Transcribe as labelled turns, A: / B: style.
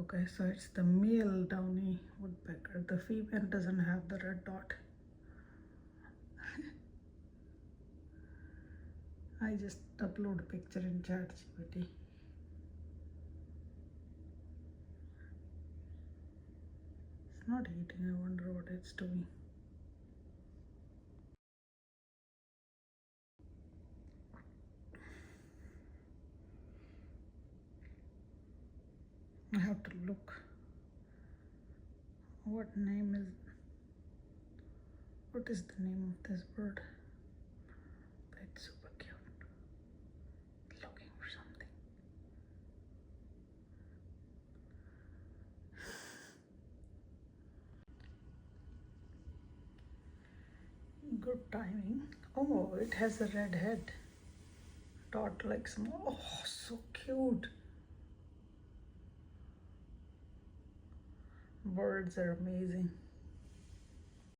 A: Okay, so it's the male downy woodpecker. The female doesn't have the red dot. I just upload a picture in ChatGPT. It's not eating, I wonder what it's doing. I have to look. What is the name of this bird? It's super cute. Looking for something. Good timing. Oh, it has a red head. Dot like small. Oh, so cute. Birds are amazing.